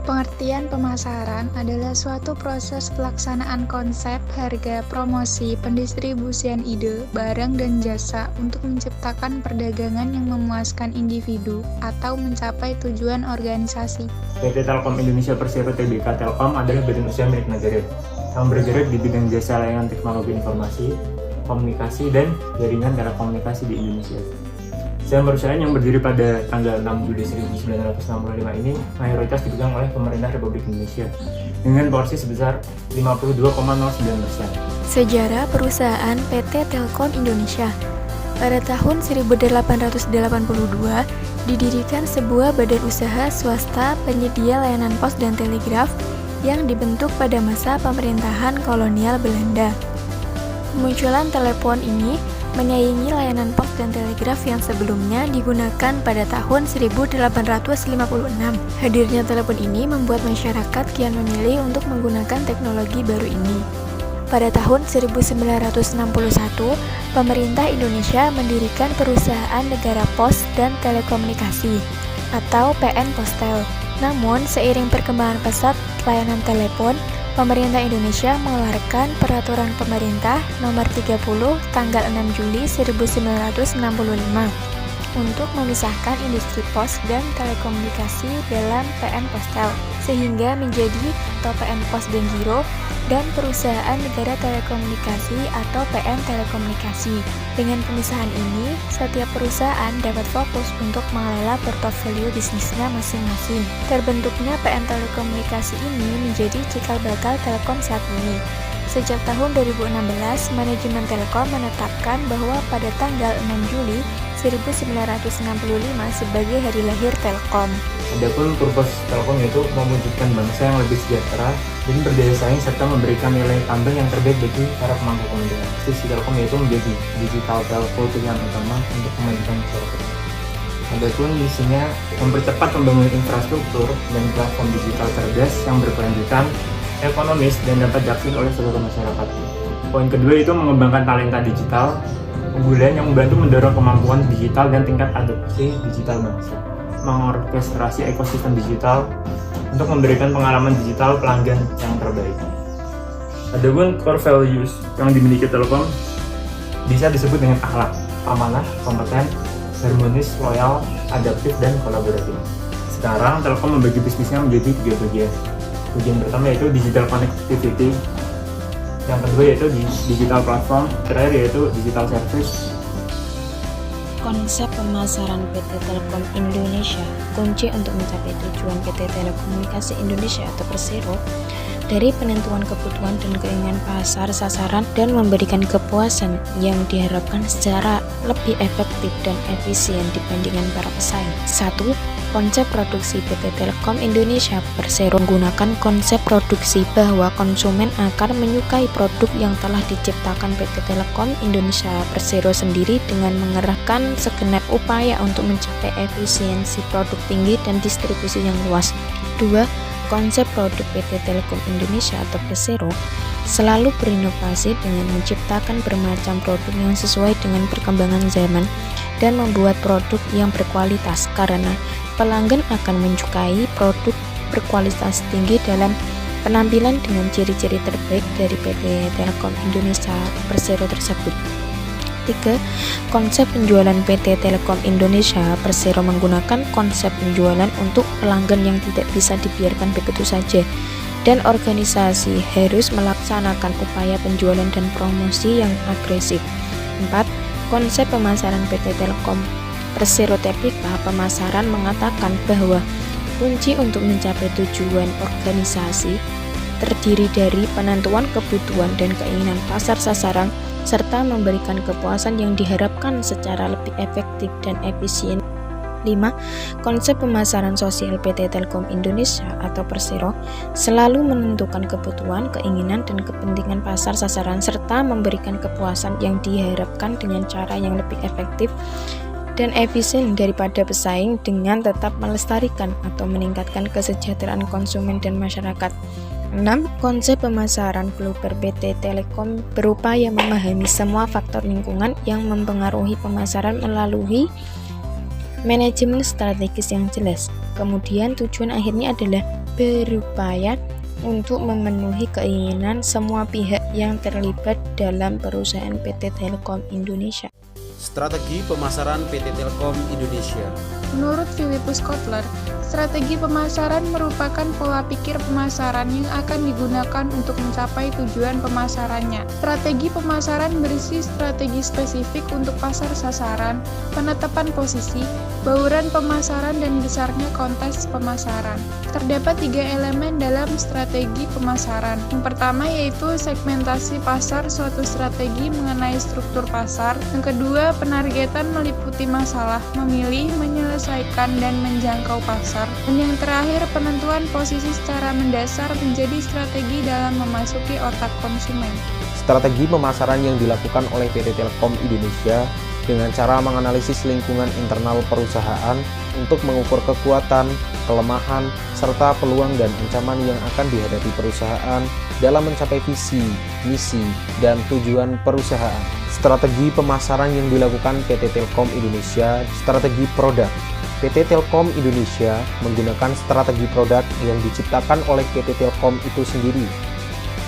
Pengertian pemasaran adalah suatu proses pelaksanaan konsep, harga, promosi, pendistribusian ide, barang, dan jasa untuk menciptakan perdagangan yang memuaskan individu atau mencapai tujuan organisasi. PT Telkom Indonesia Persero Tbk Telkom adalah badan usaha milik negara yang bergerak di bidang jasa layanan teknologi informasi, komunikasi, dan jaringan telekomunikasi di Indonesia. Saham perusahaan yang berdiri pada tanggal 6 Juli 1965 ini mayoritas dipegang oleh pemerintah Republik Indonesia dengan porsi sebesar 52,09%. Sejarah perusahaan PT Telkom Indonesia. Pada tahun 1882, didirikan sebuah badan usaha swasta penyedia layanan pos dan telegraf yang dibentuk pada masa pemerintahan kolonial Belanda. Kemunculan telepon ini menyaingi layanan pos dan telegraf yang sebelumnya digunakan pada tahun 1856. Hadirnya telepon ini membuat masyarakat kian memilih untuk menggunakan teknologi baru ini. Pada tahun 1961, pemerintah Indonesia mendirikan Perusahaan Negara Pos dan Telekomunikasi atau PN Postel. Namun, seiring perkembangan pesat layanan telepon, pemerintah Indonesia mengeluarkan Peraturan Pemerintah Nomor 30 tanggal 6 Juli 1965 untuk memisahkan industri pos dan telekomunikasi dalam PN Postel, sehingga menjadi atau PN Pos dan Giro dan Perusahaan Negara Telekomunikasi atau PN Telekomunikasi. Dengan pemisahan ini, setiap perusahaan dapat fokus untuk mengelola portofolio bisnisnya masing-masing. Terbentuknya PN Telekomunikasi ini menjadi cikal bakal Telkom saat ini. Sejak tahun 2016, manajemen Telkom menetapkan bahwa pada tanggal 6 Juli 1965 sebagai hari lahir Telkom. Adapun purpose Telkom yaitu mewujudkan bangsa yang lebih sejahtera dan berdaya saing serta memberikan nilai tambah yang terbaik bagi para pemangku kepentingan. Sisi Telkom yaitu menjadi digital telco pilihan utama untuk kemajuan masyarakat. Adapun misinya mempercepat pembangunan infrastruktur dan platform digital cerdas yang berkelanjutan, ekonomis, dan dapat diakses oleh seluruh masyarakat. Poin kedua itu mengembangkan talenta digital, unggulan yang membantu mendorong kemampuan digital dan tingkat adopsi digital bangsa, mengorkestrasi ekosistem digital untuk memberikan pengalaman digital pelanggan yang terbaik. Adapun core values yang dimiliki Telkom bisa disebut dengan akhlak, amanah, kompeten, harmonis, loyal, adaptif, dan kolaboratif. Sekarang Telkom membagi bisnisnya menjadi 3 bagian. Bagian pertama yaitu digital connectivity, yang kedua yaitu digital platform, terakhir yaitu digital service. Konsep pemasaran PT Telkom Indonesia, kunci untuk mencapai tujuan PT Telekomunikasi Indonesia atau Persero dari penentuan kebutuhan dan keinginan pasar sasaran dan memberikan kepuasan yang diharapkan secara lebih efektif dan efisien dibandingkan para pesaing. 1. Konsep produksi PT Telkom Indonesia Persero menggunakan konsep produksi bahwa konsumen akan menyukai produk yang telah diciptakan PT Telkom Indonesia Persero sendiri dengan mengerahkan segenap upaya untuk mencapai efisiensi produk tinggi dan distribusi yang luas. 2. Konsep produk PT Telkom Indonesia atau Persero selalu berinovasi dengan menciptakan bermacam produk yang sesuai dengan perkembangan zaman dan membuat produk yang berkualitas karena pelanggan akan menyukai produk berkualitas tinggi dalam penampilan dengan ciri-ciri terbaik dari PT Telkom Indonesia Persero tersebut. 3. Konsep penjualan PT Telkom Indonesia Persero menggunakan konsep penjualan untuk pelanggan yang tidak bisa dibiarkan begitu saja, dan organisasi harus melaksanakan upaya penjualan dan promosi yang agresif. 4. Konsep pemasaran PT Telkom Persero Tbk pemasaran mengatakan bahwa kunci untuk mencapai tujuan organisasi terdiri dari penentuan kebutuhan dan keinginan pasar sasaran serta memberikan kepuasan yang diharapkan secara lebih efektif dan efisien. 5. Konsep pemasaran sosial PT Telkom Indonesia atau Persero selalu menentukan kebutuhan, keinginan, dan kepentingan pasar sasaran serta memberikan kepuasan yang diharapkan dengan cara yang lebih efektif dan efisien daripada pesaing dengan tetap melestarikan atau meningkatkan kesejahteraan konsumen dan masyarakat. 6. Konsep pemasaran global PT Telkom berupaya memahami semua faktor lingkungan yang mempengaruhi pemasaran melalui manajemen strategis yang jelas. Kemudian tujuan akhirnya adalah berupaya untuk memenuhi keinginan semua pihak yang terlibat dalam perusahaan PT Telkom Indonesia. Strategi pemasaran PT Telkom Indonesia. Menurut Philippus Kotler, strategi pemasaran merupakan pola pikir pemasaran yang akan digunakan untuk mencapai tujuan pemasarannya. Strategi pemasaran berisi strategi spesifik untuk pasar sasaran, penetapan posisi, bauran pemasaran, dan besarnya konteks pemasaran. Terdapat 3 elemen dalam strategi pemasaran. Yang pertama yaitu segmentasi pasar, suatu strategi mengenai struktur pasar. Yang kedua, penargetan meliputi masalah, memilih, menyelesaikan, dan menjangkau pasar. Dan yang terakhir, penentuan posisi secara mendasar menjadi strategi dalam memasuki otak konsumen. Strategi pemasaran yang dilakukan oleh PT Telkom Indonesia dengan cara menganalisis lingkungan internal perusahaan untuk mengukur kekuatan, kelemahan, serta peluang dan ancaman yang akan dihadapi perusahaan dalam mencapai visi, misi, dan tujuan perusahaan. Strategi pemasaran yang dilakukan PT Telkom Indonesia, strategi produk. PT Telkom Indonesia menggunakan strategi produk yang diciptakan oleh PT Telkom itu sendiri.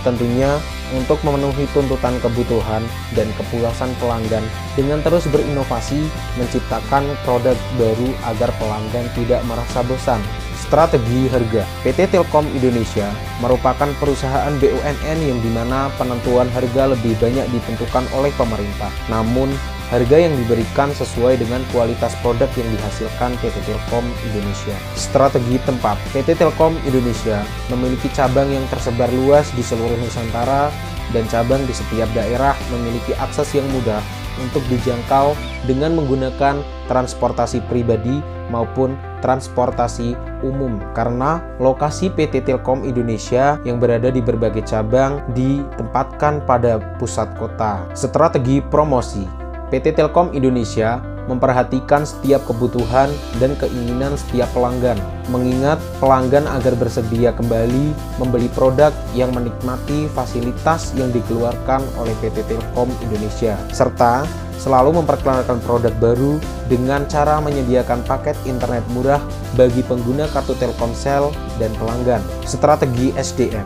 Tentunya untuk memenuhi tuntutan kebutuhan dan kepuasan pelanggan dengan terus berinovasi menciptakan produk baru agar pelanggan tidak merasa bosan. Strategi harga. PT Telkom Indonesia merupakan perusahaan BUMN yang dimana penentuan harga lebih banyak ditentukan oleh pemerintah. Namun, harga yang diberikan sesuai dengan kualitas produk yang dihasilkan PT Telkom Indonesia. Strategi tempat. PT Telkom Indonesia memiliki cabang yang tersebar luas di seluruh Nusantara dan cabang di setiap daerah memiliki akses yang mudah untuk dijangkau dengan menggunakan transportasi pribadi maupun transportasi umum karena lokasi PT Telkom Indonesia yang berada di berbagai cabang ditempatkan pada pusat kota. Strategi promosi. PT Telkom Indonesia memperhatikan setiap kebutuhan dan keinginan setiap pelanggan, mengingat pelanggan agar bersedia kembali membeli produk yang menikmati fasilitas yang dikeluarkan oleh PT Telkom Indonesia, serta selalu memperkenalkan produk baru dengan cara menyediakan paket internet murah bagi pengguna kartu Telkomsel dan pelanggan. Strategi SDM.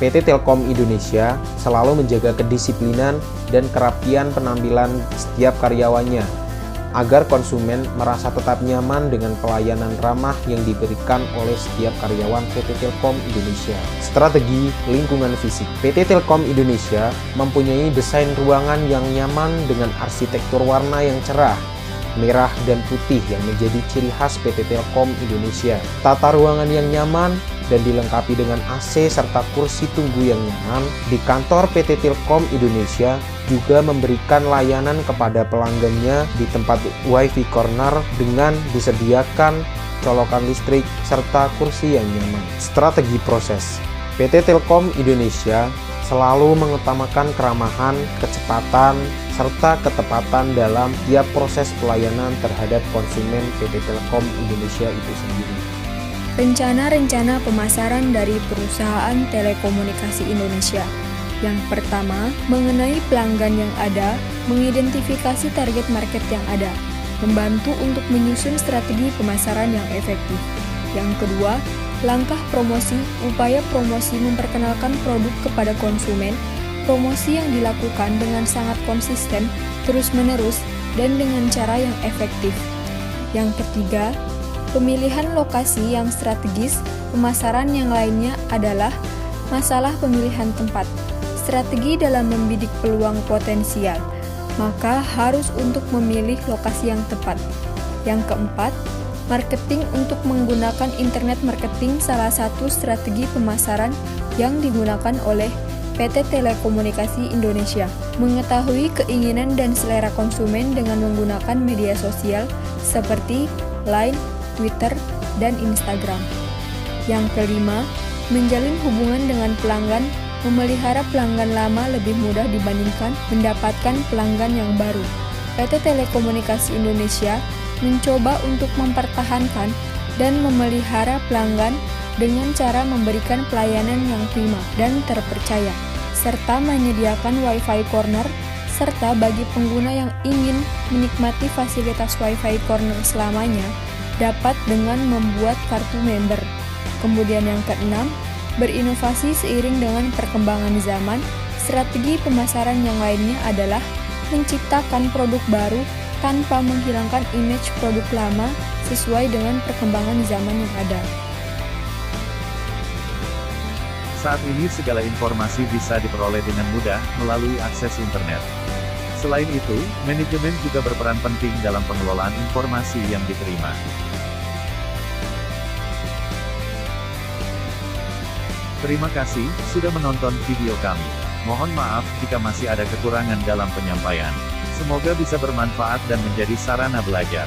PT Telkom Indonesia selalu menjaga kedisiplinan dan kerapian penampilan setiap karyawannya agar konsumen merasa tetap nyaman dengan pelayanan ramah yang diberikan oleh setiap karyawan PT Telkom Indonesia. Strategi lingkungan fisik. PT Telkom Indonesia mempunyai desain ruangan yang nyaman dengan arsitektur warna yang cerah, merah dan putih yang menjadi ciri khas PT Telkom Indonesia. Tata ruangan yang nyaman dan dilengkapi dengan AC serta kursi tunggu yang nyaman. Di kantor PT Telkom Indonesia juga memberikan layanan kepada pelanggannya di tempat WiFi corner dengan disediakan colokan listrik serta kursi yang nyaman. Strategi proses. PT Telkom Indonesia selalu mengutamakan keramahan, kecepatan, serta ketepatan dalam tiap proses pelayanan terhadap konsumen PT Telkom Indonesia itu sendiri. Rencana-rencana pemasaran dari perusahaan telekomunikasi Indonesia. Yang pertama, mengenai pelanggan yang ada, mengidentifikasi target market yang ada, membantu untuk menyusun strategi pemasaran yang efektif. Yang kedua, langkah promosi, upaya promosi memperkenalkan produk kepada konsumen, promosi yang dilakukan dengan sangat konsisten, terus-menerus, dan dengan cara yang efektif. Yang ketiga, pemilihan lokasi yang strategis. Pemasaran yang lainnya adalah masalah pemilihan tempat. Strategi dalam membidik peluang potensial, maka harus untuk memilih lokasi yang tepat. Yang keempat, marketing untuk menggunakan internet marketing, salah satu strategi pemasaran yang digunakan oleh PT Telekomunikasi Indonesia. Mengetahui keinginan dan selera konsumen dengan menggunakan media sosial seperti Line, Twitter, dan Instagram. Yang kelima, menjalin hubungan dengan pelanggan. Memelihara pelanggan lama lebih mudah dibandingkan mendapatkan pelanggan yang baru. PT Telekomunikasi Indonesia mencoba untuk mempertahankan dan memelihara pelanggan dengan cara memberikan pelayanan yang prima dan terpercaya, serta menyediakan WiFi corner serta bagi pengguna yang ingin menikmati fasilitas Wi-Fi corner selamanya, dapat dengan membuat kartu member. Kemudian yang keenam, berinovasi seiring dengan perkembangan zaman. Strategi pemasaran yang lainnya adalah menciptakan produk baru tanpa menghilangkan image produk lama sesuai dengan perkembangan zaman yang ada. Saat ini segala informasi bisa diperoleh dengan mudah melalui akses internet. Selain itu, manajemen juga berperan penting dalam pengelolaan informasi yang diterima. Terima kasih sudah menonton video kami. Mohon maaf jika masih ada kekurangan dalam penyampaian. Semoga bisa bermanfaat dan menjadi sarana belajar.